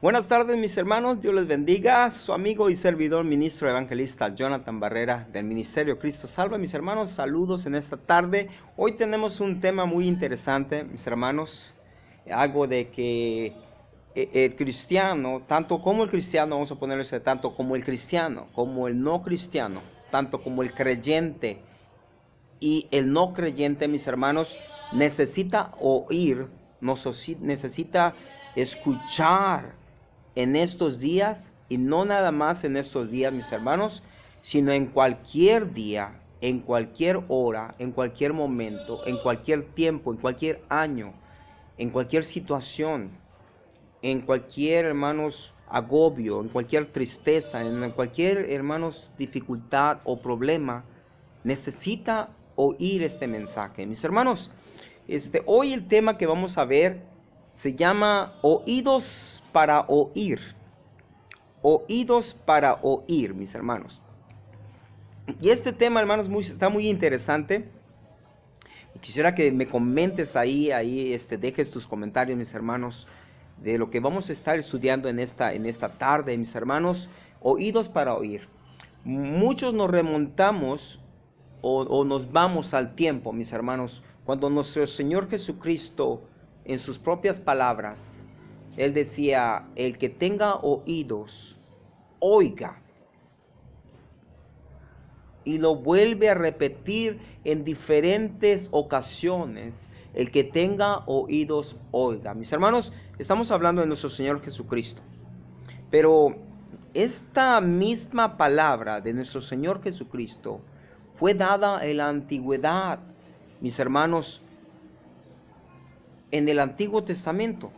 Buenas tardes mis hermanos, Dios les bendiga. Su amigo y servidor ministro evangelista Jonathan Barrera del Ministerio Cristo Salva. Mis hermanos, saludos en esta tarde. Hoy tenemos un tema muy interesante, mis hermanos. Algo de que el cristiano, tanto como el cristiano, vamos a ponerlo así, tanto como el cristiano, como el no cristiano, tanto como el creyente y el no creyente, mis hermanos, necesita oír, necesita escuchar en estos días, y no nada más en estos días, mis hermanos, sino en cualquier día, en cualquier hora, en cualquier momento, en cualquier tiempo, en cualquier año, en cualquier situación, en cualquier, hermanos, agobio, en cualquier tristeza, en cualquier, hermanos, dificultad o problema, necesita oír este mensaje. Mis hermanos, hoy el tema que vamos a ver se llama oídos para oír. Oídos para oír, mis hermanos. Y este tema, hermanos, está muy interesante. Quisiera que me comentes ahí, dejes tus comentarios, mis hermanos, de lo que vamos a estar estudiando en esta tarde, mis hermanos. Oídos para oír. Muchos nos remontamos o nos vamos al tiempo, mis hermanos, cuando nuestro Señor Jesucristo, en sus propias palabras, Él decía: el que tenga oídos, oiga. Y lo vuelve a repetir en diferentes ocasiones: el que tenga oídos, oiga. Mis hermanos, estamos hablando de nuestro Señor Jesucristo. Pero esta misma palabra de nuestro Señor Jesucristo fue dada en la antigüedad, mis hermanos, en el Antiguo Testamento.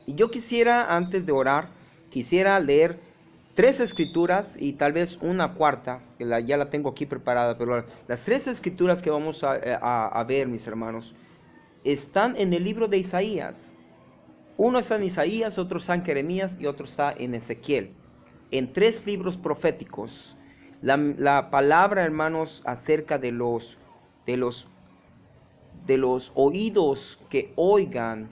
Y yo quisiera, antes de orar, quisiera leer 3 escrituras y tal vez una cuarta, que ya la tengo aquí preparada, pero las 3 escrituras que vamos a ver, mis hermanos, están en el libro de Isaías. Uno está en Isaías, otro está en Jeremías y otro está en Ezequiel. En 3 libros proféticos, la palabra, hermanos, acerca de los oídos que oigan,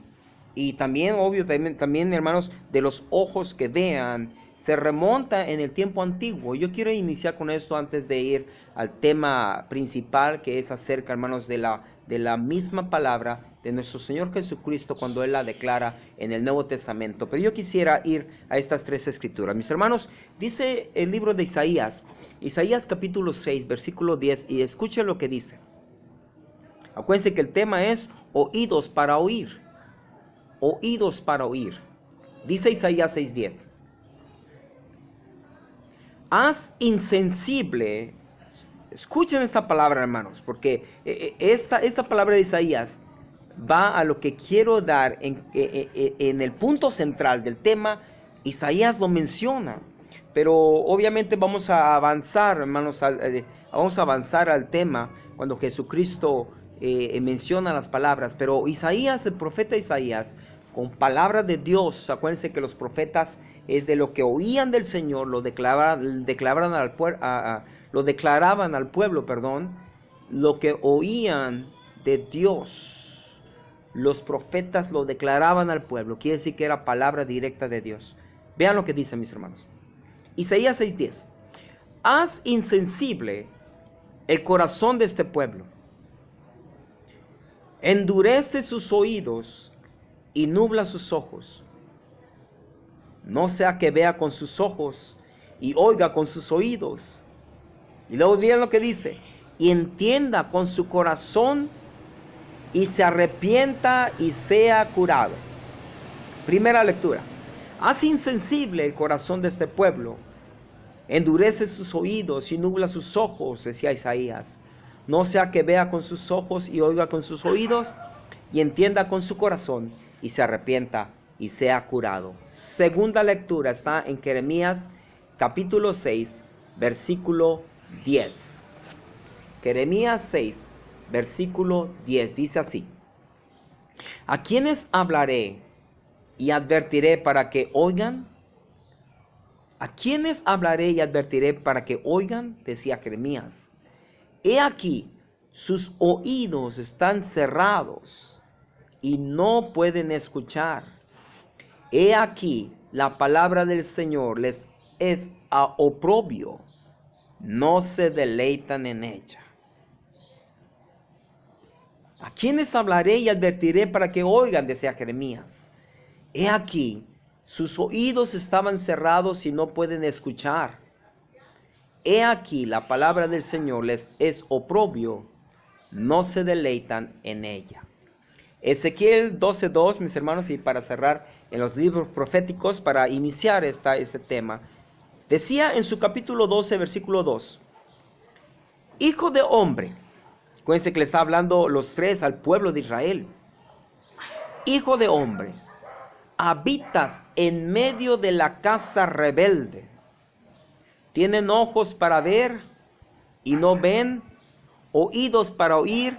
y también, obvio, también, hermanos, de los ojos que vean, se remonta en el tiempo antiguo. Yo quiero iniciar con esto antes de ir al tema principal, que es acerca, hermanos, de la misma palabra de nuestro Señor Jesucristo cuando Él la declara en el Nuevo Testamento. Pero yo quisiera ir a estas 3 escrituras. Mis hermanos, dice el libro de Isaías, Isaías capítulo 6, versículo 10, y escuchen lo que dice. Acuérdense que el tema es oídos para oír. Oídos para oír. Dice Isaías 6:10. Haz insensible. Escuchen esta palabra, hermanos, porque esta palabra de Isaías va a lo que quiero dar en el punto central del tema. Isaías lo menciona, pero obviamente vamos a avanzar, hermanos, vamos a avanzar al tema cuando Jesucristo menciona las palabras. Pero Isaías, el profeta Isaías, con palabras de Dios, acuérdense que los profetas es de lo que oían del Señor, lo declaraban al pueblo, lo que oían de Dios, los profetas lo declaraban al pueblo. Quiere decir que era palabra directa de Dios. Vean lo que dice, mis hermanos. Isaías 6:10. Haz insensible el corazón de este pueblo, endurece sus oídos y nubla sus ojos. No sea que vea con sus ojos y oiga con sus oídos. Y luego miren lo que dice: y entienda con su corazón y se arrepienta y sea curado. Primera lectura. Haz insensible el corazón de este pueblo, endurece sus oídos y nubla sus ojos, decía Isaías. No sea que vea con sus ojos y oiga con sus oídos, y entienda con su corazón y se arrepienta y sea curado. Segunda lectura está en Jeremías capítulo 6, versículo 10. Jeremías 6, versículo 10, dice así: ¿a quiénes hablaré y advertiré para que oigan? ¿A quiénes hablaré y advertiré para que oigan? Decía Jeremías. He aquí, sus oídos están cerrados y no pueden escuchar, He aquí, la palabra del Señor les es a oprobio, no se deleitan en ella. ¿A quiénes hablaré y advertiré para que oigan?, decía Jeremías. He aquí, sus oídos estaban cerrados y no pueden escuchar. He aquí, la palabra del Señor les es oprobio, no se deleitan en ella. Ezequiel 12:2, mis hermanos, y para cerrar en los libros proféticos, para iniciar este tema, decía en su capítulo 12, versículo 2, Hijo de hombre, acuérdense que le está hablando los tres al pueblo de Israel. Hijo de hombre, habitas en medio de la casa rebelde. Tienen ojos para ver y no ven, oídos para oír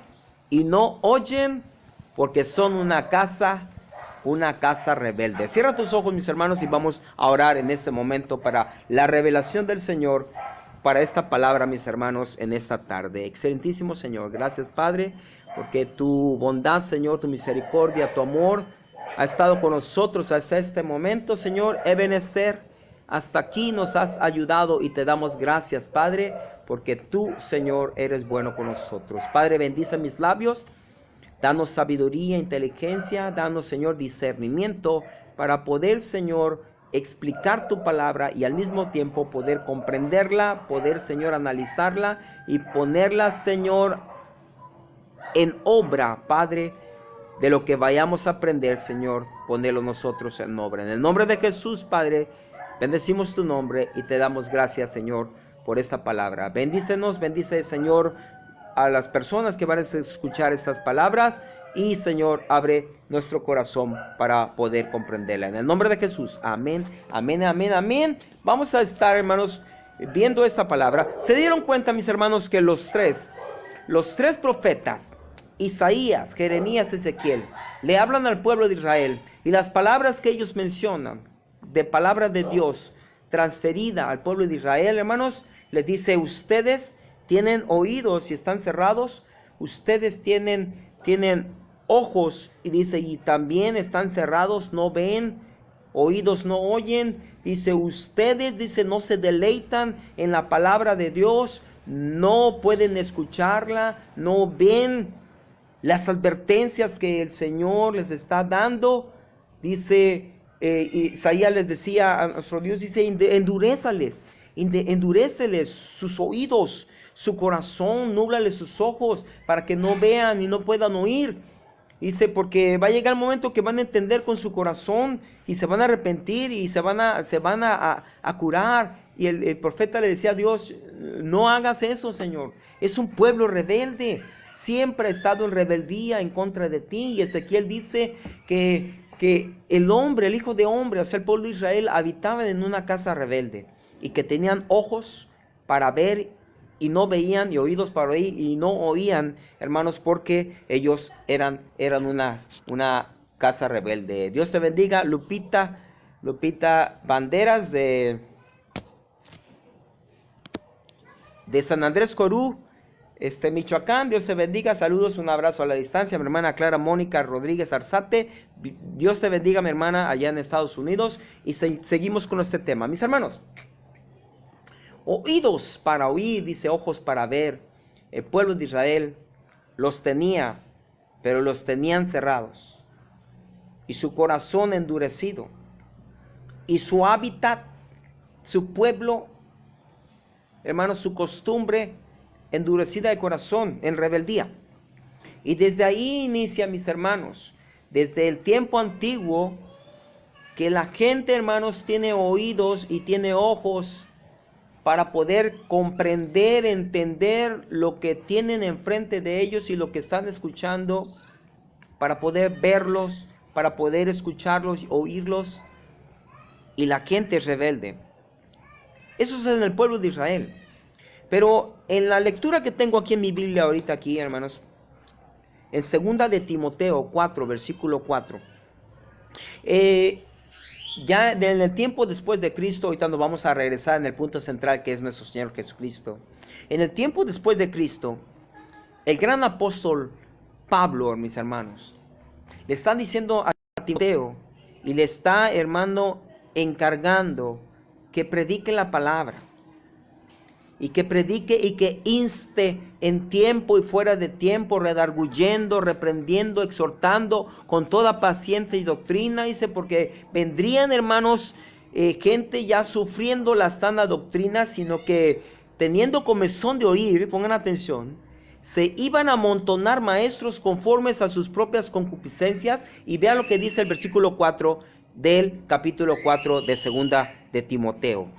y no oyen, porque son una casa rebelde. Cierra tus ojos, mis hermanos, y vamos a orar en este momento para la revelación del Señor, para esta palabra, mis hermanos, en esta tarde. Excelentísimo Señor, gracias, Padre, porque tu bondad, Señor, tu misericordia, tu amor ha estado con nosotros hasta este momento, Señor. Ebenezer, hasta aquí nos has ayudado y te damos gracias, Padre, porque tú, Señor, eres bueno con nosotros. Padre, bendice mis labios, danos sabiduría, inteligencia, danos, Señor, discernimiento para poder, Señor, explicar tu palabra y al mismo tiempo poder comprenderla, poder, Señor, analizarla y ponerla, Señor, en obra, Padre, de lo que vayamos a aprender, Señor, ponerlo nosotros en obra. En el nombre de Jesús, Padre, bendecimos tu nombre y te damos gracias, Señor, por esta palabra. Bendícenos, bendice, Señor, a las personas que van a escuchar estas palabras y, Señor, abre nuestro corazón para poder comprenderla. En el nombre de Jesús, amén, amén, amén, amén. Vamos a estar, hermanos, viendo esta palabra. Se dieron cuenta, mis hermanos, que los tres profetas, Isaías, Jeremías, Ezequiel, le hablan al pueblo de Israel, y las palabras que ellos mencionan, de palabra de Dios transferida al pueblo de Israel, hermanos, les dice: ustedes tienen oídos y están cerrados, ustedes tienen ojos, y dice, y también están cerrados, no ven, oídos no oyen, dice, ustedes, dice, no se deleitan en la palabra de Dios, no pueden escucharla, no ven las advertencias que el Señor les está dando. Dice, Isaías les decía a nuestro Dios, dice, enduréceles sus oídos, su corazón, núblales sus ojos, para que no vean y no puedan oír. Dice, porque va a llegar el momento que van a entender con su corazón y se van a arrepentir y se van a curar. Y el profeta le decía a Dios: no hagas eso, Señor, es un pueblo rebelde, siempre ha estado en rebeldía en contra de ti. Y Ezequiel dice que el hombre, el hijo de hombre, o sea, el pueblo de Israel, habitaban en una casa rebelde, y que tenían ojos para ver y no veían, y oídos para oír y no oían, hermanos, porque ellos eran una casa rebelde. Dios te bendiga, Lupita Banderas de San Andrés Corú, Michoacán. Dios te bendiga, saludos, un abrazo a la distancia. Mi hermana Clara Mónica Rodríguez Arzate, Dios te bendiga, mi hermana, allá en Estados Unidos. Y seguimos con este tema, mis hermanos. Oídos para oír, dice, ojos para ver. El pueblo de Israel los tenía, pero los tenían cerrados, y su corazón endurecido, y su hábitat, su pueblo, hermanos, su costumbre endurecida de corazón, en rebeldía. Y desde ahí inicia, mis hermanos, desde el tiempo antiguo, que la gente, hermanos, tiene oídos y tiene ojos para poder comprender, entender lo que tienen enfrente de ellos y lo que están escuchando, para poder verlos, para poder escucharlos, oírlos. Y la gente es rebelde. Eso es en el pueblo de Israel. Pero en la lectura que tengo aquí en mi Biblia ahorita aquí, hermanos, en 2 de Timoteo 4, versículo 4, ya en el tiempo después de Cristo, ahorita nos vamos a regresar en el punto central, que es nuestro Señor Jesucristo. En el tiempo después de Cristo, el gran apóstol Pablo, mis hermanos, le están diciendo a Timoteo y le está, hermano, encargando que predique la palabra. Y que predique y que inste en tiempo y fuera de tiempo, redarguyendo, reprendiendo, exhortando con toda paciencia y doctrina. Dice, porque vendrían, hermanos, gente ya sufriendo la sana doctrina, sino que teniendo comezón de oír, pongan atención, se iban a amontonar maestros conformes a sus propias concupiscencias. Y vean lo que dice el versículo 4 del capítulo 4 de segunda de Timoteo.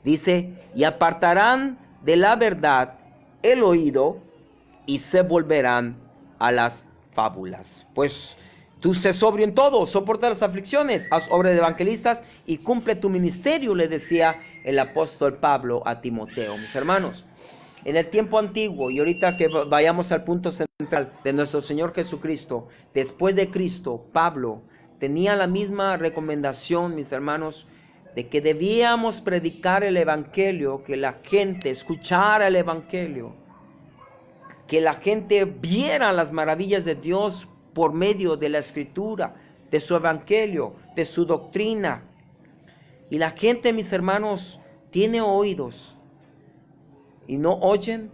Dice, y apartarán de la verdad el oído y se volverán a las fábulas. Pues tú sé sobrio en todo, soporta las aflicciones, haz obra de evangelistas y cumple tu ministerio, le decía el apóstol Pablo a Timoteo. Mis hermanos, en el tiempo antiguo, y ahorita que vayamos al punto central de nuestro Señor Jesucristo, después de Cristo, Pablo tenía la misma recomendación, mis hermanos, de que debíamos predicar el evangelio, que la gente escuchara el evangelio, que la gente viera las maravillas de Dios por medio de la escritura, de su evangelio, de su doctrina. Y la gente, mis hermanos, tiene oídos y no oyen,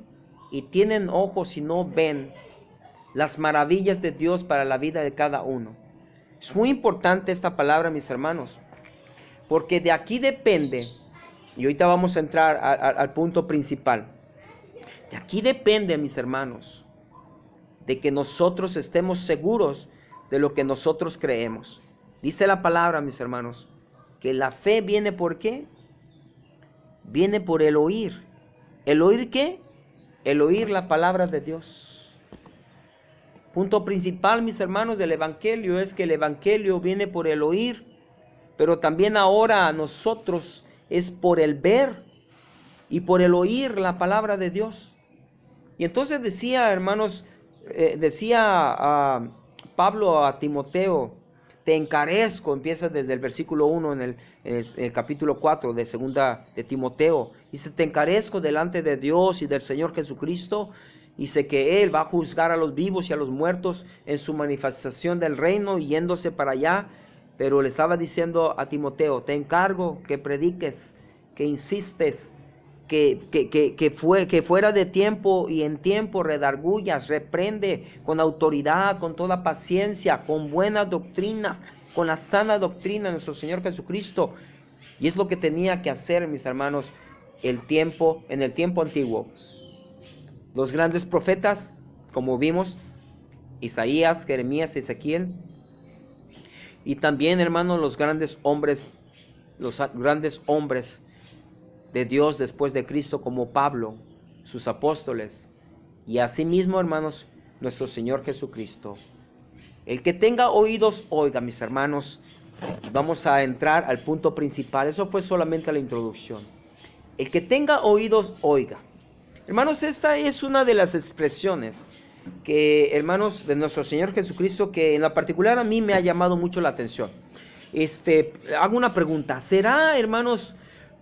y tienen ojos y no ven las maravillas de Dios para la vida de cada uno. Es muy importante esta palabra, mis hermanos, porque de aquí depende, y ahorita vamos a entrar al punto principal. De aquí depende, mis hermanos, de que nosotros estemos seguros de lo que nosotros creemos. Dice la palabra, mis hermanos, que la fe viene ¿por qué? Viene por el oír. ¿El oír qué? El oír la palabra de Dios. Punto principal, mis hermanos, del evangelio es que el evangelio viene por el oír. Pero también ahora a nosotros es por el ver y por el oír la palabra de Dios. Y entonces decía, hermanos, Pablo a Timoteo, te encarezco, empieza desde el versículo 1 en el capítulo 4 de segunda de Timoteo. Dice, te encarezco delante de Dios y del Señor Jesucristo. Dice que Él va a juzgar a los vivos y a los muertos en su manifestación del reino, yéndose para allá. Pero le estaba diciendo a Timoteo, te encargo que prediques, que insistes, que fuera de tiempo y en tiempo redarguyas, reprende con autoridad, con toda paciencia, con buena doctrina, con la sana doctrina de nuestro Señor Jesucristo. Y es lo que tenía que hacer, mis hermanos, en el tiempo antiguo. Los grandes profetas, como vimos, Isaías, Jeremías, Ezequiel, y también, hermanos, los grandes hombres de Dios después de Cristo, como Pablo, sus apóstoles, y asimismo, hermanos, nuestro Señor Jesucristo. El que tenga oídos, oiga, mis hermanos. Vamos a entrar al punto principal. Eso fue solamente la introducción. El que tenga oídos, oiga. Hermanos, esta es una de las expresiones que, hermanos, de nuestro Señor Jesucristo, que en la particular a mí me ha llamado mucho la atención. Hago una pregunta. ¿Será, hermanos,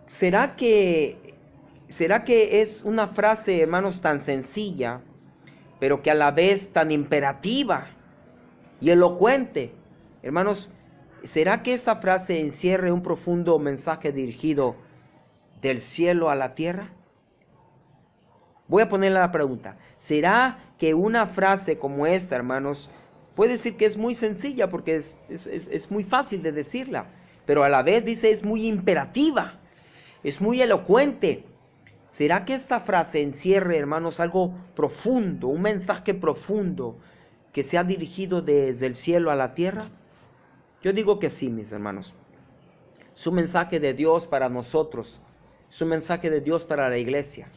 será que es una frase, hermanos, tan sencilla, pero que a la vez tan imperativa y elocuente? Hermanos, ¿será que esta frase encierre un profundo mensaje dirigido del cielo a la tierra? Voy a ponerle la pregunta. ¿Será que una frase como esta, hermanos, puede decir que es muy sencilla porque es muy fácil de decirla, pero a la vez dice es muy imperativa, es muy elocuente? ¿Será que esta frase encierre, hermanos, algo profundo, un mensaje profundo que sea dirigido desde el cielo a la tierra? Yo digo que sí, mis hermanos. Es un mensaje de Dios para nosotros, es un mensaje de Dios para la iglesia.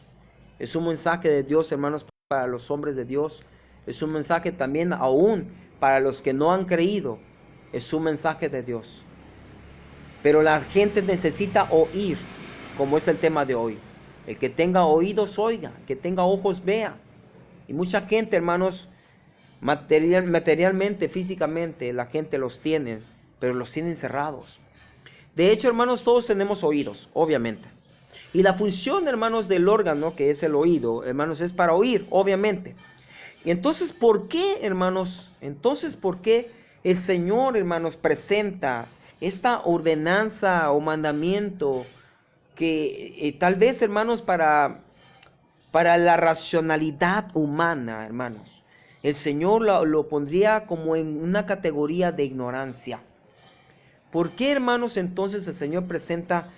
Es un mensaje de Dios, hermanos, para los hombres de Dios. Es un mensaje también aún para los que no han creído. Es un mensaje de Dios. Pero la gente necesita oír, como es el tema de hoy. El que tenga oídos, oiga. El que tenga ojos, vea. Y mucha gente, hermanos, materialmente, físicamente, la gente los tiene, pero los tienen cerrados. De hecho, hermanos, todos tenemos oídos, obviamente. Y la función, hermanos, del órgano, que es el oído, hermanos, es para oír, obviamente. Y entonces, ¿por qué, hermanos? ¿Por qué el Señor, hermanos, presenta esta ordenanza o mandamiento que tal vez, hermanos, para la racionalidad humana, hermanos, el Señor lo pondría como en una categoría de ignorancia. ¿Por qué, hermanos, entonces el Señor presenta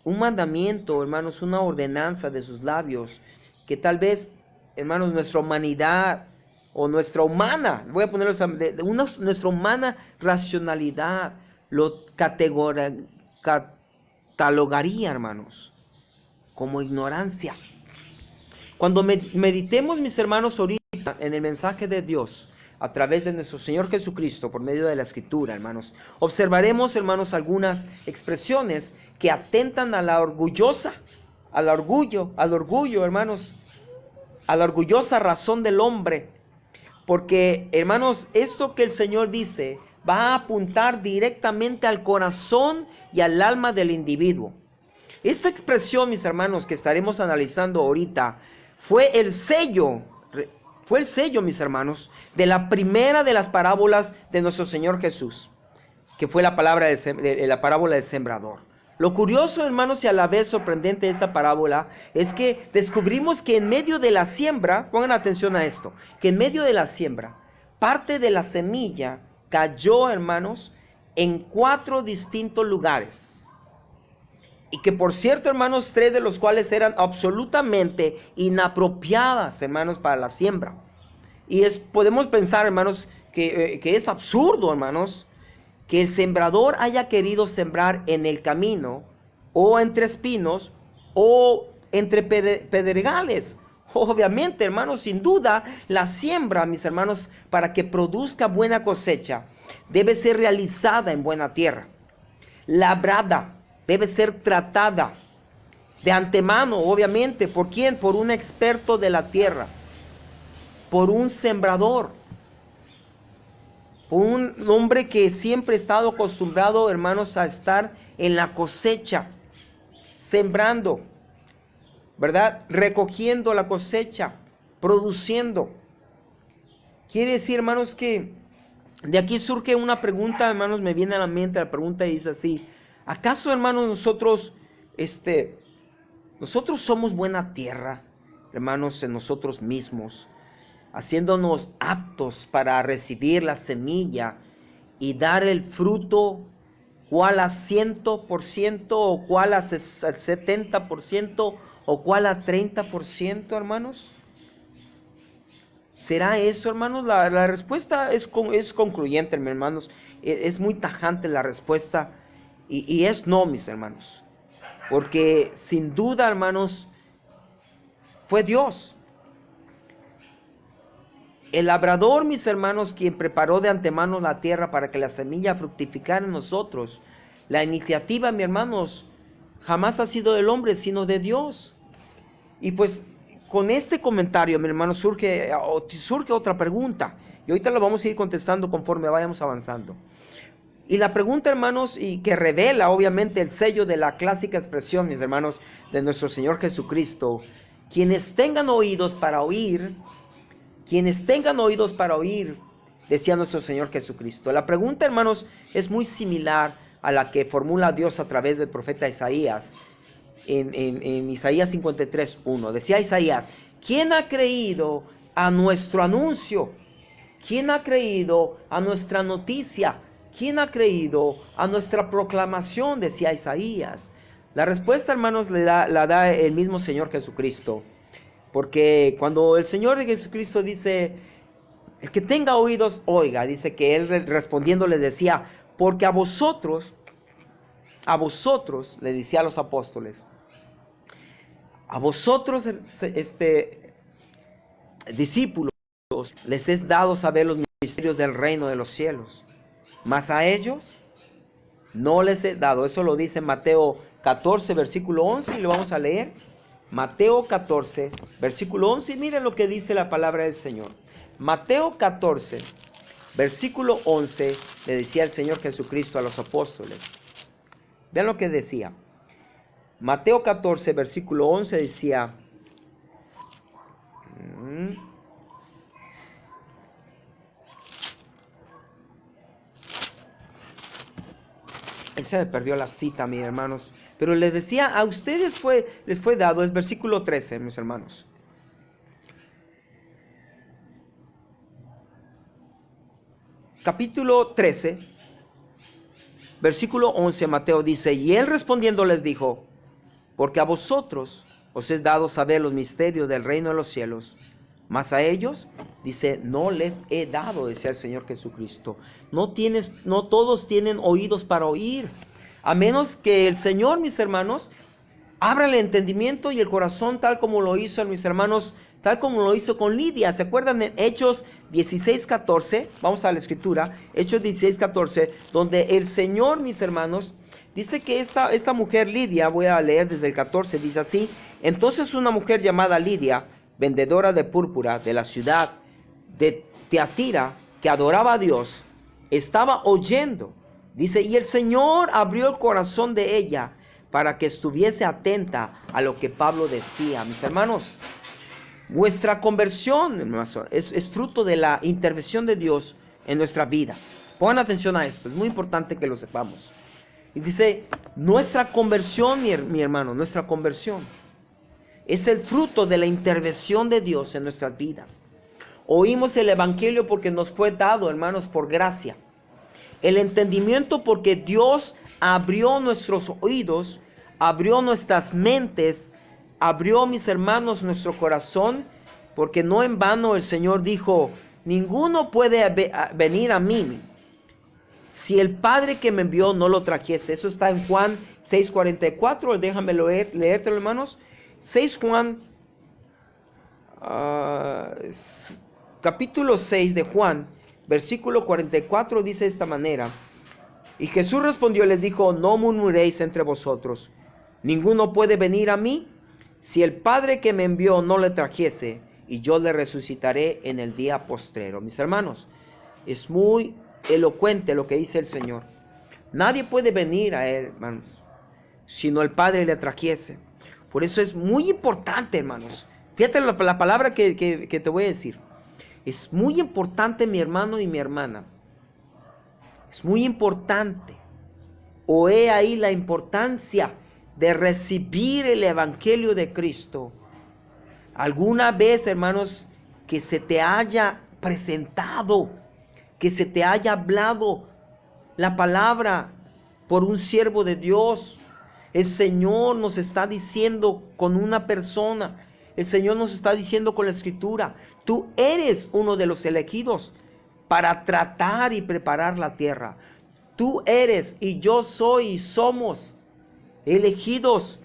un mandamiento, hermanos, una ordenanza de sus labios, que tal vez, hermanos, nuestra humanidad o nuestra humana, voy a ponerlo nuestra humana racionalidad lo catalogaría, hermanos, como ignorancia? Cuando meditemos, mis hermanos, ahorita en el mensaje de Dios, a través de nuestro Señor Jesucristo, por medio de la Escritura, hermanos, observaremos, hermanos, algunas expresiones que atentan a la orgullosa, al orgullo, hermanos, a la orgullosa razón del hombre. Porque, hermanos, esto que el Señor dice va a apuntar directamente al corazón y al alma del individuo. Esta expresión, mis hermanos, que estaremos analizando ahorita, fue el sello, mis hermanos, de la primera de las parábolas de nuestro Señor Jesús, que fue la parábola del sembrador. Lo curioso, hermanos, y a la vez sorprendente de esta parábola, es que descubrimos que en medio de la siembra, pongan atención a esto, que en medio de la siembra, parte de la semilla cayó, hermanos, en 4 distintos lugares. Y que, por cierto, hermanos, 3 de los cuales eran absolutamente inapropiadas, hermanos, para la siembra. Y podemos pensar, hermanos, que es absurdo, hermanos, que el sembrador haya querido sembrar en el camino, o entre espinos, o entre pedregales. Obviamente, hermanos, sin duda, la siembra, mis hermanos, para que produzca buena cosecha, debe ser realizada en buena tierra, labrada, debe ser tratada de antemano, obviamente. ¿Por quién? Por un experto de la tierra, por un sembrador, por un hombre que siempre ha estado acostumbrado, hermanos, a estar en la cosecha, sembrando, ¿verdad? Recogiendo la cosecha, produciendo. Quiere decir, hermanos, que de aquí surge una pregunta, hermanos, me viene a la mente la pregunta y dice así: ¿acaso, hermanos, nosotros somos buena tierra, hermanos, en nosotros mismos, haciéndonos aptos para recibir la semilla y dar el fruto, cuál a 100%, o cuál a 70%, o cuál a 30%, hermanos? ¿Será eso, hermanos? La respuesta es concluyente, mis hermanos. Es muy tajante la respuesta. Y es no, mis hermanos. Porque sin duda, hermanos, fue Dios, el labrador, mis hermanos, quien preparó de antemano la tierra para que la semilla fructificara en nosotros. La iniciativa, mis hermanos, jamás ha sido del hombre, sino de Dios. Y pues con este comentario, mi hermano, surge otra pregunta. Y ahorita lo vamos a ir contestando conforme vayamos avanzando. Y la pregunta, hermanos, y que revela obviamente el sello de la clásica expresión, mis hermanos, de nuestro Señor Jesucristo: quienes tengan oídos para oír, decía nuestro Señor Jesucristo. La pregunta, hermanos, es muy similar a la que formula Dios a través del profeta Isaías. En Isaías 53:1, decía Isaías: ¿quién ha creído a nuestro anuncio? ¿Quién ha creído a nuestra noticia? ¿Quién ha creído a nuestra proclamación? Decía Isaías. La respuesta, hermanos, la da el mismo Señor Jesucristo. Porque cuando el Señor Jesucristo dice: el que tenga oídos, oiga, dice que Él respondiendo les decía: porque a vosotros, le decía a los apóstoles, a vosotros, discípulos, les es dado saber los misterios del reino de los cielos, mas a ellos no les es dado. Eso lo dice Mateo 14, versículo 11, y lo vamos a leer. Mateo 14, versículo 11, y miren lo que dice la palabra del Señor. Mateo 14, versículo 11, le decía el Señor Jesucristo a los apóstoles. Vean lo que decía. Mateo 14, versículo 11 decía: Él se me perdió la cita, mis hermanos. Pero les decía, a ustedes les fue dado, es versículo 13, mis hermanos. Capítulo 13, versículo 11, Mateo dice, y él respondiendo les dijo, porque a vosotros os es dado saber los misterios del reino de los cielos, mas a ellos, dice, no les he dado, decía el Señor Jesucristo. No todos tienen oídos para oír, a menos que el Señor, mis hermanos, abra el entendimiento y el corazón, tal como lo hizo, mis hermanos, tal como lo hizo con Lidia. ¿Se acuerdan en Hechos 16:14? Vamos a la escritura, Hechos 16:14, donde el Señor, mis hermanos, dice que esta mujer Lidia, voy a leer desde el 14, dice así, entonces una mujer llamada Lidia, vendedora de púrpura de la ciudad de Tiatira, que adoraba a Dios, estaba oyendo, dice, y el Señor abrió el corazón de ella para que estuviese atenta a lo que Pablo decía. Mis hermanos, nuestra conversión es fruto de la intervención de Dios en nuestra vida. Pongan atención a esto, es muy importante que lo sepamos. Y dice, nuestra conversión, mi hermano, nuestra conversión es el fruto de la intervención de Dios en nuestras vidas. Oímos el Evangelio porque nos fue dado, hermanos, por gracia. El entendimiento porque Dios abrió nuestros oídos, abrió nuestras mentes, abrió, mis hermanos, nuestro corazón, porque no en vano el Señor dijo, ninguno puede venir a mí si el Padre que me envió no lo trajese. Eso está en Juan 6:44, déjame leértelo, hermanos. 6 Juan, capítulo 6 de Juan, versículo 44 dice de esta manera, y Jesús respondió y les dijo, no murmuréis entre vosotros, ninguno puede venir a mí si el Padre que me envió no le trajese, y yo le resucitaré en el día postrero. Mis hermanos, es muy elocuente lo que dice el Señor. Nadie puede venir a Él, hermanos, sino el Padre le trajese. Por eso es muy importante, hermanos. Fíjate la palabra que te voy a decir. Es muy importante, mi hermano y mi hermana. Es muy importante. O he ahí la importancia de recibir el Evangelio de Cristo. Alguna vez, hermanos, que se te haya presentado, que se te haya hablado la palabra por un siervo de Dios. El Señor nos está diciendo con una persona, el Señor nos está diciendo con la Escritura, tú eres uno de los elegidos para tratar y preparar la tierra. Tú eres y yo soy y somos elegidos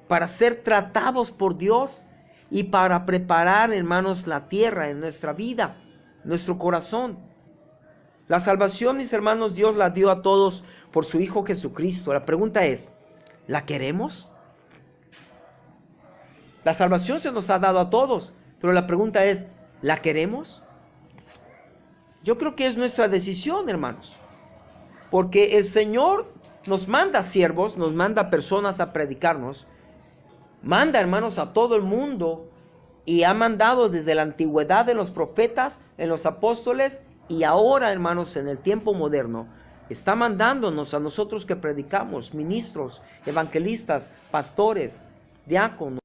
para ser tratados por Dios y para preparar, hermanos, la tierra en nuestra vida, nuestro corazón. La salvación, mis hermanos, Dios la dio a todos por su Hijo Jesucristo. La pregunta es, ¿la queremos? La salvación se nos ha dado a todos, pero la pregunta es, ¿la queremos? Yo creo que es nuestra decisión, hermanos, porque el Señor nos manda siervos, nos manda personas a predicarnos, manda, hermanos, a todo el mundo, y ha mandado desde la antigüedad en los profetas, en los apóstoles, y ahora, hermanos, en el tiempo moderno, está mandándonos a nosotros que predicamos, ministros, evangelistas, pastores, diáconos.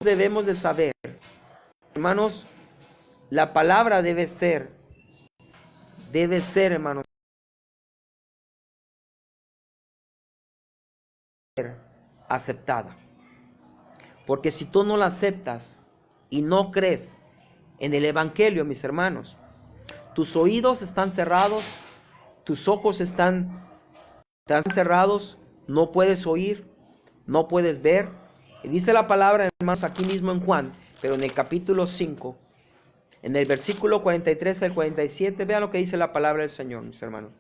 Debemos de saber, hermanos, la palabra debe ser, hermanos, aceptada. Porque si tú no la aceptas y no crees en el Evangelio, mis hermanos, tus oídos están cerrados, tus ojos están cerrados, no puedes oír, no puedes ver. Y dice la palabra, hermanos, aquí mismo en Juan, pero en el capítulo 5, en el versículo 43 al 47, vean lo que dice la palabra del Señor, mis hermanos.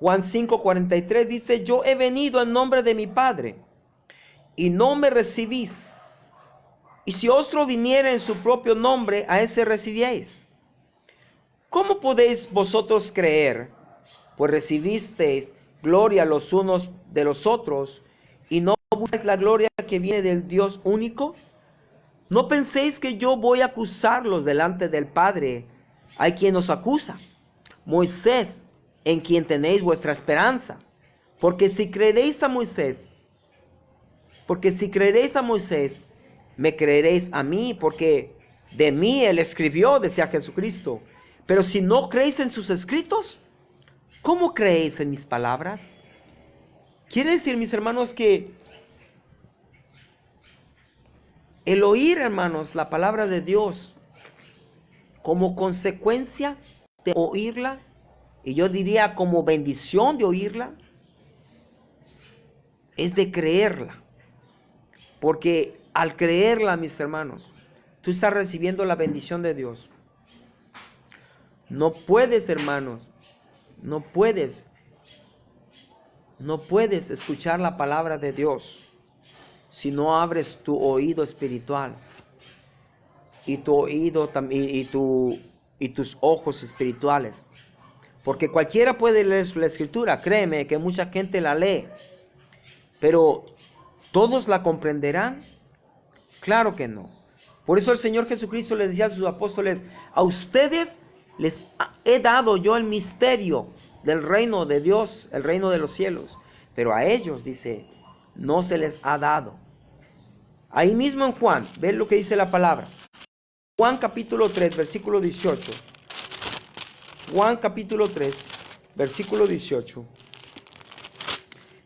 Juan 5:43 dice, yo he venido en nombre de mi Padre, y no me recibís. Y si otro viniera en su propio nombre, a ese recibíais. ¿Cómo podéis vosotros creer? Pues recibisteis gloria los unos de los otros, y no buscáis la gloria que viene del Dios único. No penséis que yo voy a acusarlos delante del Padre. Hay quien os acusa, Moisés, en quien tenéis vuestra esperanza. Porque si creeréis a Moisés, me creeréis a mí, porque de mí él escribió, decía Jesucristo. Pero si no creéis en sus escritos, ¿cómo creéis en mis palabras? Quiere decir, mis hermanos, que el oír, hermanos, la palabra de Dios, como consecuencia de oírla, y yo diría como bendición de oírla, es de creerla. Porque al creerla, mis hermanos, tú estás recibiendo la bendición de Dios. No puedes, hermanos, no puedes escuchar la palabra de Dios si no abres tu oído espiritual y tu oído y tus ojos espirituales. Porque cualquiera puede leer la escritura, créeme que mucha gente la lee, pero ¿todos la comprenderán? Claro que no. Por eso el Señor Jesucristo les decía a sus apóstoles: a ustedes les he dado yo el misterio del reino de Dios, el reino de los cielos, pero a ellos, dice, no se les ha dado. Ahí mismo en Juan, ven lo que dice la palabra. Juan capítulo 3, versículo 18. Juan capítulo 3, versículo 18.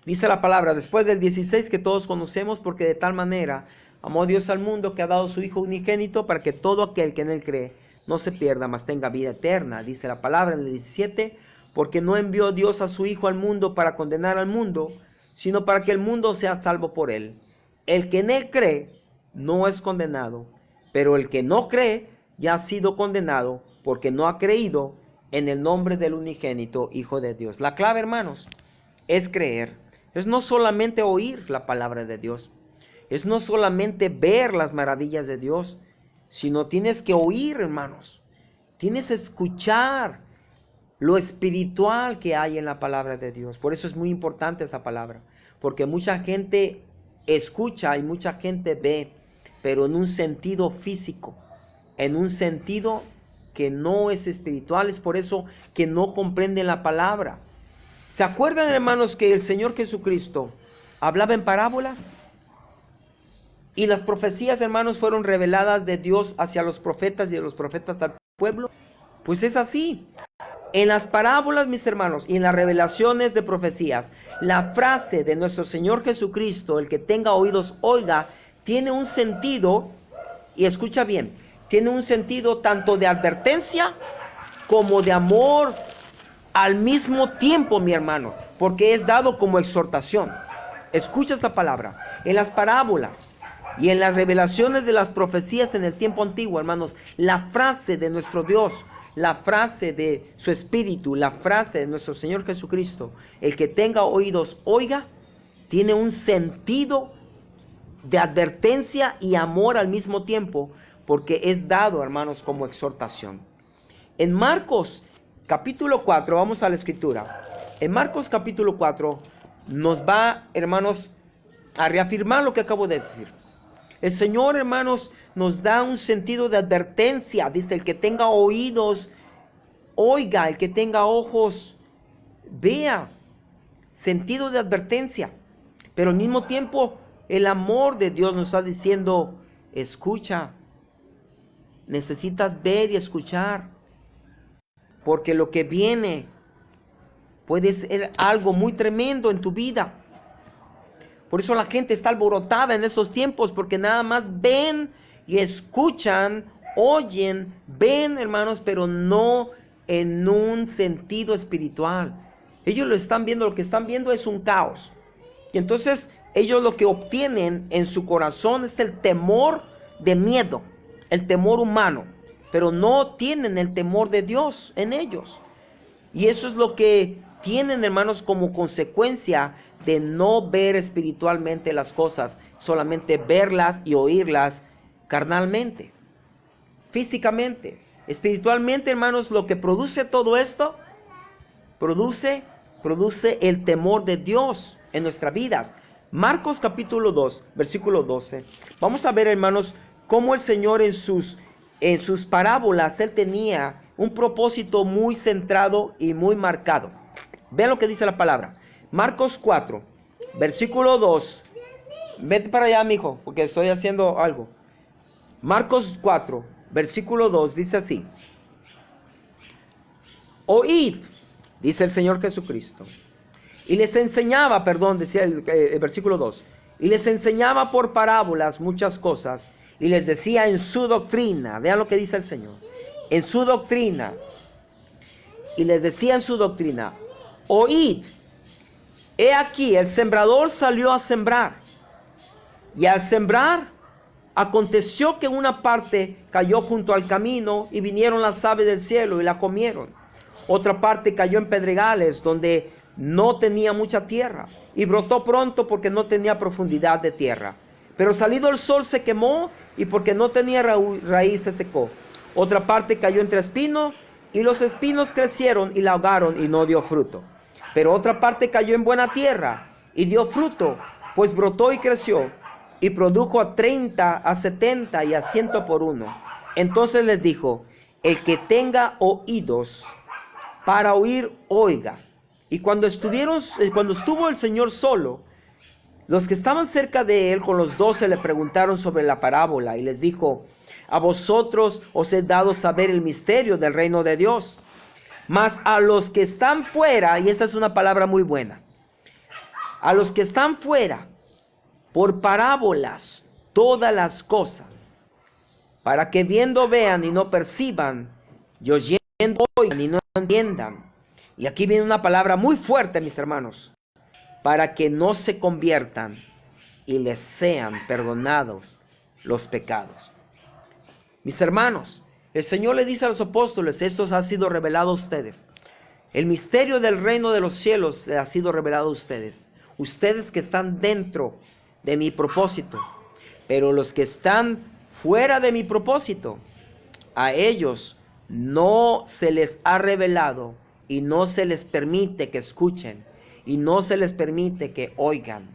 Dice la palabra, después del 16 que todos conocemos, porque de tal manera amó Dios al mundo que ha dado su Hijo unigénito para que todo aquel que en él cree no se pierda, mas tenga vida eterna. Dice la palabra en el 17, porque no envió Dios a su Hijo al mundo para condenar al mundo, sino para que el mundo sea salvo por él. El que en él cree no es condenado, pero el que no cree ya ha sido condenado porque no ha creído en el nombre del unigénito Hijo de Dios. La clave, hermanos, es creer. Es no solamente oír la palabra de Dios, es no solamente ver las maravillas de Dios, sino tienes que oír, hermanos. Tienes que escuchar lo espiritual que hay en la palabra de Dios. Por eso es muy importante esa palabra, porque mucha gente escucha y mucha gente ve, pero en un sentido físico, en un sentido que no es espiritual. Es por eso que no comprenden la palabra. ¿Se acuerdan, hermanos, que el Señor Jesucristo hablaba en parábolas? Y las profecías, hermanos, fueron reveladas de Dios hacia los profetas y de los profetas al pueblo. Pues es así. En las parábolas, mis hermanos, y en las revelaciones de profecías, la frase de nuestro Señor Jesucristo, el que tenga oídos, oiga, tiene un sentido, y escucha bien, tiene un sentido tanto de advertencia como de amor al mismo tiempo, mi hermano, porque es dado como exhortación. Escucha esta palabra. En las parábolas y en las revelaciones de las profecías en el tiempo antiguo, hermanos, la frase de nuestro Dios, la frase de su Espíritu, la frase de nuestro Señor Jesucristo, el que tenga oídos, oiga, tiene un sentido de advertencia y amor al mismo tiempo, porque es dado, hermanos, como exhortación. En Marcos capítulo 4, vamos a la escritura. En Marcos capítulo 4 nos va, hermanos, a reafirmar lo que acabo de decir. El Señor, hermanos, nos da un sentido de advertencia. Dice, el que tenga oídos, oiga, el que tenga ojos, vea. Sentido de advertencia. Pero al mismo tiempo, el amor de Dios nos está diciendo, escucha. Necesitas ver y escuchar. Porque lo que viene puede ser algo muy tremendo en tu vida. Por eso la gente está alborotada en estos tiempos, porque nada más ven y escuchan, oyen, ven, hermanos, pero no en un sentido espiritual. Ellos lo están viendo, lo que están viendo es un caos. Y entonces ellos lo que obtienen en su corazón es el temor de miedo, el temor humano, pero no tienen el temor de Dios en ellos. Y eso es lo que tienen, hermanos, como consecuencia de no ver espiritualmente las cosas, solamente verlas y oírlas carnalmente, físicamente. Espiritualmente, hermanos, lo que produce todo esto, produce el temor de Dios en nuestras vidas. Marcos capítulo 2, versículo 12. Vamos a ver, hermanos, cómo el Señor en sus parábolas, Él tenía un propósito muy centrado y muy marcado. Vean lo que dice la palabra. Marcos 4, versículo 2. Vete para allá, mijo, porque estoy haciendo algo. Marcos 4, versículo 2, dice así. Oíd, dice el Señor Jesucristo. Y les enseñaba, decía el versículo 2. Y les enseñaba por parábolas muchas cosas. Y les decía en su doctrina. Vean lo que dice el Señor. En su doctrina. Y les decía en su doctrina. Oíd. He aquí, el sembrador salió a sembrar. Y al sembrar, aconteció que una parte cayó junto al camino. Y vinieron las aves del cielo y la comieron. Otra parte cayó en pedregales, donde no tenía mucha tierra, y brotó pronto porque no tenía profundidad de tierra. Pero salido el sol se quemó, y porque no tenía raíz se secó. Otra parte cayó entre espinos, y los espinos crecieron y la ahogaron y no dio fruto. Pero otra parte cayó en buena tierra, y dio fruto, pues brotó y creció, y produjo a 30, a 70 y a 100 por uno. Entonces les dijo, el que tenga oídos para oír, oiga. Y cuando estuvo el Señor solo, los que estaban cerca de él con los 12 le preguntaron sobre la parábola y les dijo, a vosotros os he dado saber el misterio del reino de Dios, mas a los que están fuera, y esa es una palabra muy buena, a los que están fuera, por parábolas, todas las cosas, para que viendo vean y no perciban, y oyendo oigan y no entiendan. Y aquí viene una palabra muy fuerte, mis hermanos, para que no se conviertan y les sean perdonados los pecados. Mis hermanos, el Señor le dice a los apóstoles, esto ha sido revelado a ustedes. El misterio del reino de los cielos ha sido revelado a ustedes. Ustedes que están dentro de mi propósito. Pero los que están fuera de mi propósito, a ellos no se les ha revelado y no se les permite que escuchen y no se les permite que oigan.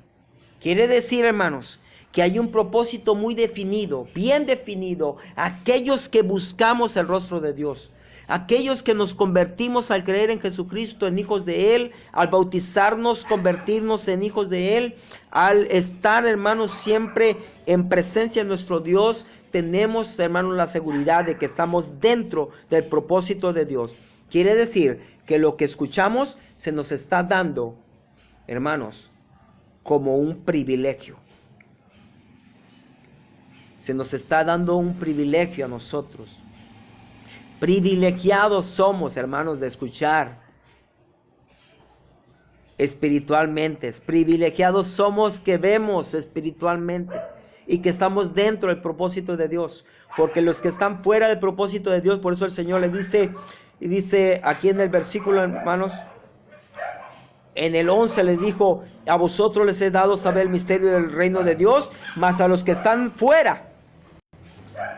Quiere decir, hermanos, que hay un propósito muy definido, bien definido, aquellos que buscamos el rostro de Dios, aquellos que nos convertimos al creer en Jesucristo, en hijos de Él, al bautizarnos, convertirnos en hijos de Él, al estar, hermanos, siempre en presencia de nuestro Dios, tenemos, hermanos, la seguridad de que estamos dentro del propósito de Dios. Quiere decir que lo que escuchamos se nos está dando, hermanos, como un privilegio. Se nos está dando un privilegio a nosotros. Privilegiados somos, hermanos, de escuchar espiritualmente. Privilegiados somos que vemos espiritualmente y que estamos dentro del propósito de Dios. Porque los que están fuera del propósito de Dios, por eso el Señor le dice aquí en el versículo, hermanos, en el 11 les dijo, a vosotros les he dado saber el misterio del reino de Dios, mas a los que están fuera,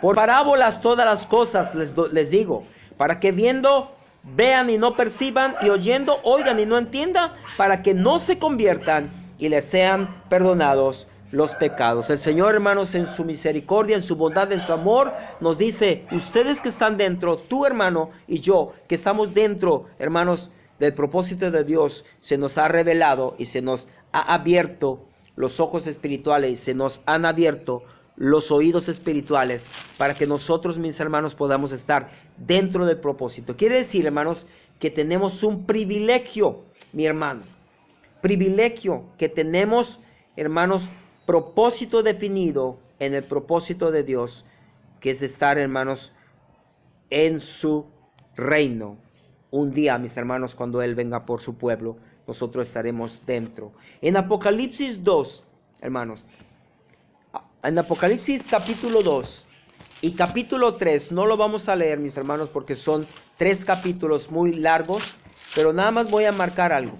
por parábolas todas las cosas les digo, para que viendo vean y no perciban, y oyendo oigan y no entiendan, para que no se conviertan y les sean perdonados los pecados. El Señor, hermanos, en su misericordia, en su bondad, en su amor, nos dice, ustedes que están dentro, tú, hermano, y yo, que estamos dentro, hermanos, del propósito de Dios, se nos ha revelado y se nos ha abierto los ojos espirituales y se nos han abierto los oídos espirituales para que nosotros, mis hermanos, podamos estar dentro del propósito. Quiere decir, hermanos, que tenemos un privilegio, mi hermano, privilegio que tenemos, hermanos, propósito definido en el propósito de Dios, que es estar, hermanos, en su reino. Un día, mis hermanos, cuando Él venga por su pueblo, nosotros estaremos dentro. En Apocalipsis 2, hermanos, en Apocalipsis capítulo 2 y capítulo 3, no lo vamos a leer, mis hermanos, porque son 3 capítulos muy largos, pero nada más voy a marcar algo.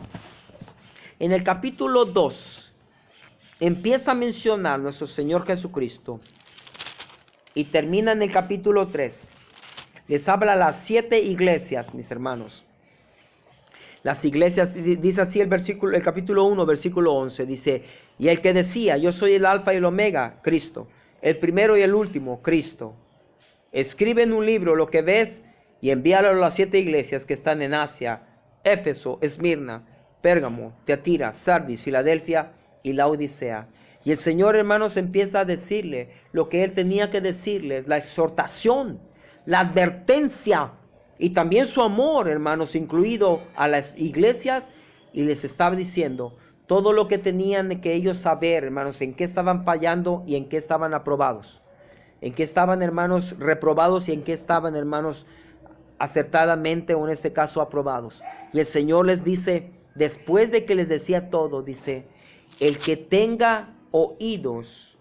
En el capítulo 2, empieza a mencionar nuestro Señor Jesucristo y termina en el capítulo 3. Les habla a las 7 iglesias, mis hermanos. Las iglesias, dice así el capítulo 1, versículo 11, dice, y el que decía, yo soy el alfa y el omega, Cristo, el primero y el último, Cristo. Escribe en un libro lo que ves y envíalo a las 7 iglesias que están en Asia: Éfeso, Esmirna, Pérgamo, Tiatira, Sardis, Filadelfia y Laodicea. Y el Señor, hermanos, empieza a decirle lo que Él tenía que decirles, la exhortación, la advertencia y también su amor, hermanos, incluido a las iglesias, y les estaba diciendo todo lo que tenían que ellos saber, hermanos, en qué estaban fallando y en qué estaban aprobados, en qué estaban, hermanos, reprobados y en qué estaban, hermanos, acertadamente o en este caso aprobados. Y el Señor les dice, después de que les decía todo, dice: el que tenga oídos,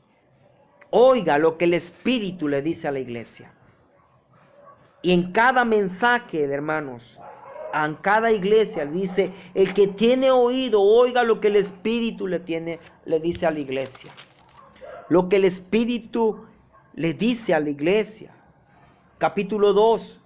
oiga lo que el Espíritu le dice a la iglesia. Y en cada mensaje, hermanos, en cada iglesia dice: el que tiene oído, oiga lo que el Espíritu le dice a la iglesia. Lo que el Espíritu le dice a la iglesia. Capítulo 2.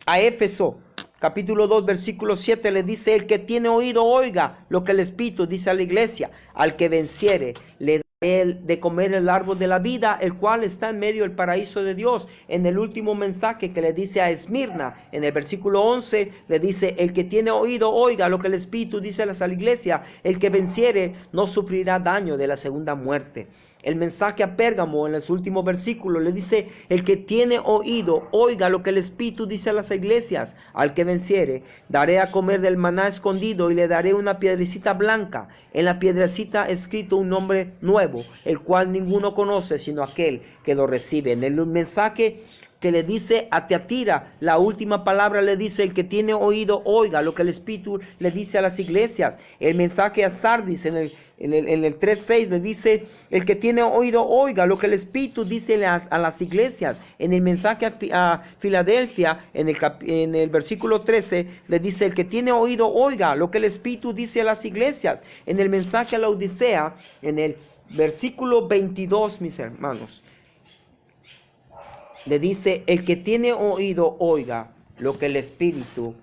A Éfeso, capítulo 2, versículo 7, le dice: el que tiene oído, oiga lo que el Espíritu dice a la iglesia. Al que venciere, le daré de comer el árbol de la vida, el cual está en medio del paraíso de Dios. En el último mensaje que le dice a Esmirna, en el versículo 11, le dice: el que tiene oído, oiga lo que el Espíritu dice a la iglesia. El que venciere no sufrirá daño de la segunda muerte. El mensaje a Pérgamo, en los últimos versículos, le dice: el que tiene oído, oiga lo que el Espíritu dice a las iglesias. Al que venciere, daré a comer del maná escondido y le daré una piedrecita blanca. En la piedrecita escrito un nombre nuevo, el cual ninguno conoce sino aquel que lo recibe. En el mensaje que le dice a Tiatira, la última palabra le dice: el que tiene oído, oiga lo que el Espíritu le dice a las iglesias. El mensaje a Sardis, en el 3:6, le dice: el que tiene oído, oiga lo que el Espíritu dice a las iglesias. En el mensaje a Filadelfia, en el versículo 13, le dice: el que tiene oído, oiga lo que el Espíritu dice a las iglesias. En el mensaje a la Odisea, en el versículo 22, mis hermanos, le dice: el que tiene oído, oiga lo que el Espíritu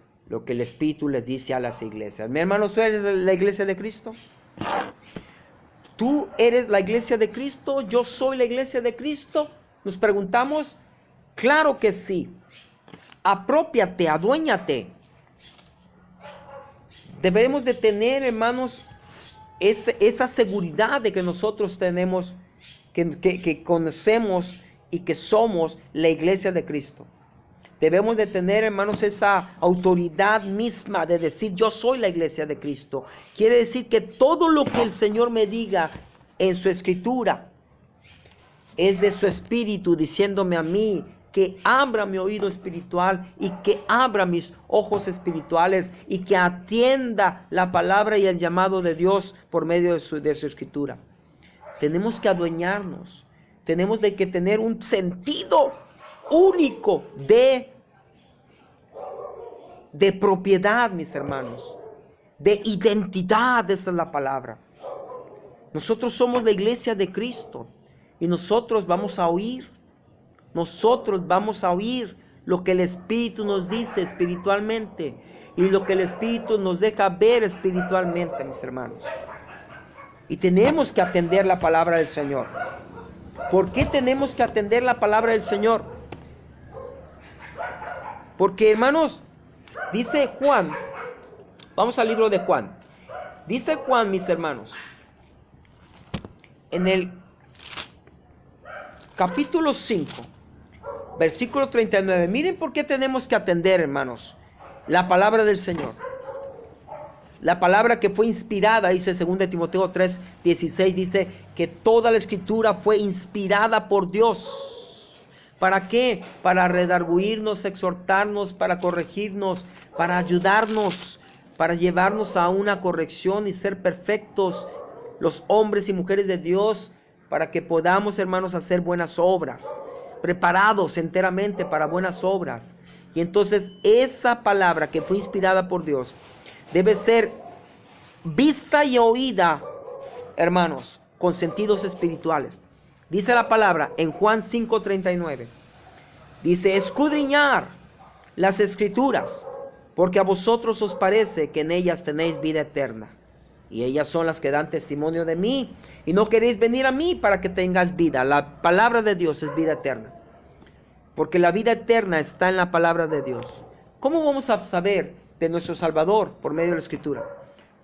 les dice a las iglesias. Mi hermano, ¿tú eres la iglesia de Cristo? ¿Tú eres la iglesia de Cristo? ¿Yo soy la iglesia de Cristo? Nos preguntamos. Claro que sí. Apropiate, aduéñate. Debemos de tener, hermanos, esa seguridad de que nosotros tenemos, que conocemos y que somos la iglesia de Cristo. Debemos de tener, hermanos, esa autoridad misma de decir: yo soy la iglesia de Cristo. Quiere decir que todo lo que el Señor me diga en su escritura es de su Espíritu, diciéndome a mí que abra mi oído espiritual y que abra mis ojos espirituales y que atienda la palabra y el llamado de Dios por medio de su escritura. Tenemos que adueñarnos. Tenemos que tener un sentido único de propiedad, mis hermanos, de identidad. Esa es la palabra. Nosotros somos la iglesia de Cristo y nosotros vamos a oír lo que el Espíritu nos dice espiritualmente y lo que el Espíritu nos deja ver espiritualmente, mis hermanos. Y tenemos que atender la palabra del Señor. ¿Por qué tenemos que atender la palabra del Señor? Porque, hermanos, dice Juan, vamos al libro de Juan. Dice Juan, mis hermanos, en el capítulo 5, versículo 39. Miren por qué tenemos que atender, hermanos, la palabra del Señor. La palabra que fue inspirada, dice 2 Timoteo 3:16, dice que toda la escritura fue inspirada por Dios. ¿Para qué? Para redarguirnos, exhortarnos, para corregirnos, para ayudarnos, para llevarnos a una corrección y ser perfectos los hombres y mujeres de Dios, para que podamos, hermanos, hacer buenas obras, preparados enteramente para buenas obras. Y entonces esa palabra que fue inspirada por Dios debe ser vista y oída, hermanos, con sentidos espirituales. Dice la palabra en Juan 5:39. Dice: escudriñar las escrituras, porque a vosotros os parece que en ellas tenéis vida eterna. y ellas son las que dan testimonio de mí, y no queréis venir a mí para que tengas vida. La palabra de Dios es vida eterna, porque la vida eterna está en la palabra de Dios. ¿Cómo vamos a saber de nuestro Salvador? Por medio de la Escritura.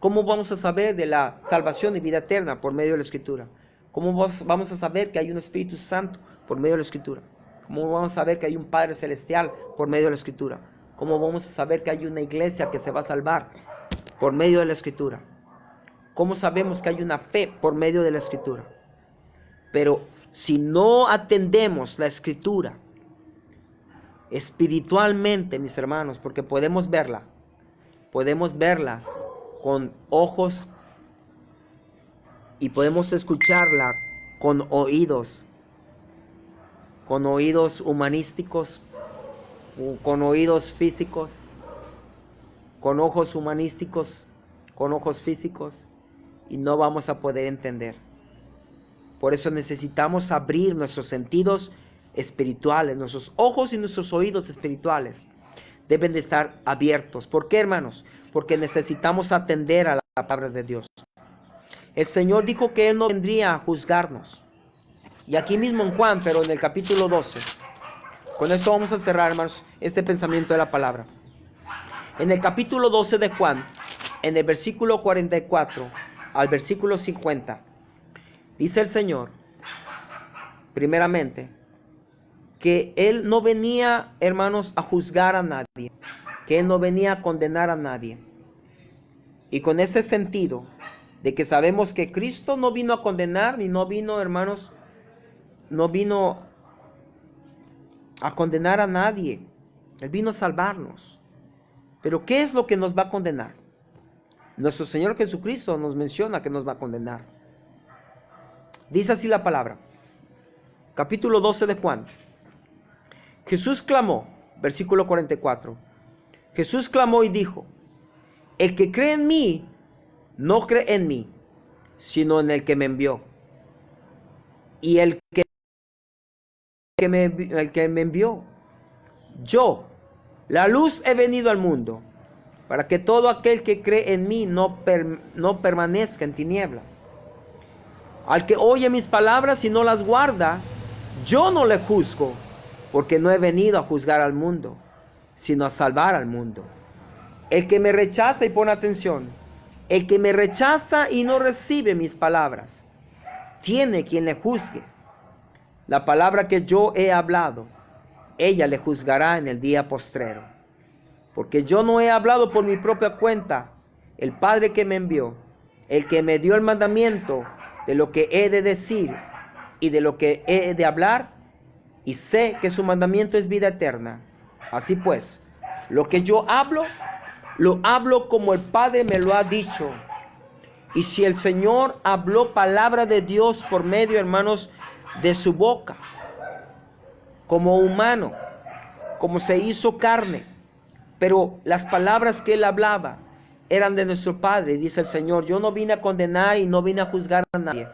¿Cómo vamos a saber de la salvación y vida eterna? Por medio de la Escritura. ¿Cómo vamos a saber que hay un Espíritu Santo? Por medio de la Escritura. ¿Cómo vamos a saber que hay un Padre Celestial? Por medio de la Escritura. ¿Cómo vamos a saber que hay una iglesia que se va a salvar? Por medio de la Escritura. ¿Cómo sabemos que hay una fe? Por medio de la Escritura. Pero si no atendemos la Escritura espiritualmente, mis hermanos, porque podemos verla con ojos y podemos escucharla con oídos humanísticos, con oídos físicos, con ojos humanísticos, con ojos físicos, y no vamos a poder entender. Por eso necesitamos abrir nuestros sentidos espirituales, nuestros ojos y nuestros oídos espirituales deben de estar abiertos. ¿Por qué, hermanos? Porque necesitamos atender a la palabra de Dios. El Señor dijo que Él no vendría a juzgarnos. Y aquí mismo en Juan, pero en el capítulo 12. Con esto vamos a cerrar, hermanos, este pensamiento de la palabra. En el capítulo 12 de Juan, en el versículo 44 al versículo 50, dice el Señor, primeramente, que Él no venía, hermanos, a juzgar a nadie, que Él no venía a condenar a nadie. Y con ese sentido, de que sabemos que Cristo no vino a condenar, ni no vino, hermanos, no vino a condenar a nadie. Él vino a salvarnos. Pero ¿qué es lo que nos va a condenar? Nuestro Señor Jesucristo nos menciona que nos va a condenar. Dice así la palabra. Capítulo 12 de Juan. Jesús clamó, versículo 44. Jesús clamó y dijo: el que cree en mí, no cree en mí, sino en el que me envió. Y el que me envió. Yo, la luz, he venido al mundo, para que todo aquel que cree en mí no permanezca en tinieblas. Al que oye mis palabras y no las guarda, yo no le juzgo, porque no he venido a juzgar al mundo, sino a salvar al mundo. El que me rechaza, y pon atención, el que me rechaza y no recibe mis palabras, tiene quien le juzgue. La palabra que yo he hablado, ella le juzgará en el día postrero. Porque yo no he hablado por mi propia cuenta. El Padre que me envió, el que me dio el mandamiento de lo que he de decir y de lo que he de hablar, y sé que su mandamiento es vida eterna. Así pues, lo que yo hablo, lo hablo como el Padre me lo ha dicho. Y si el Señor habló palabra de Dios por medio, hermanos, de su boca, como humano, como se hizo carne, pero las palabras que Él hablaba eran de nuestro Padre. Y dice el Señor: yo no vine a condenar y no vine a juzgar a nadie,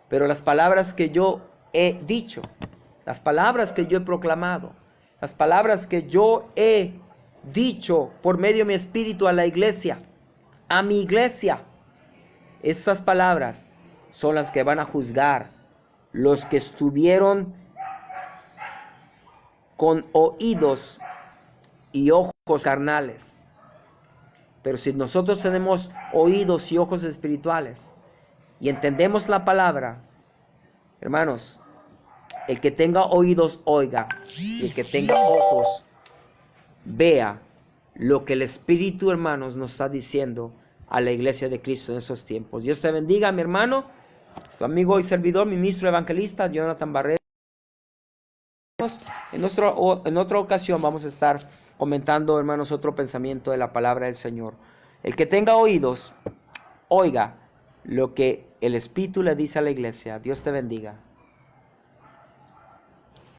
pero las palabras que yo he dicho, las palabras que yo he proclamado, las palabras que yo he dicho por medio de mi espíritu a la iglesia, a mi iglesia, estas palabras son las que van a juzgar los que estuvieron con oídos y ojos carnales. Pero si nosotros tenemos oídos y ojos espirituales y entendemos la palabra, hermanos, el que tenga oídos oiga, y el que tenga ojos vea lo que el Espíritu, hermanos, nos está diciendo a la iglesia de Cristo en esos tiempos. Dios te bendiga, mi hermano, tu amigo y servidor, ministro evangelista Jonathan Barrera. En otra ocasión vamos a estar comentando, hermanos, otro pensamiento de la palabra del Señor. El que tenga oídos, oiga lo que el Espíritu le dice a la iglesia. Dios te bendiga.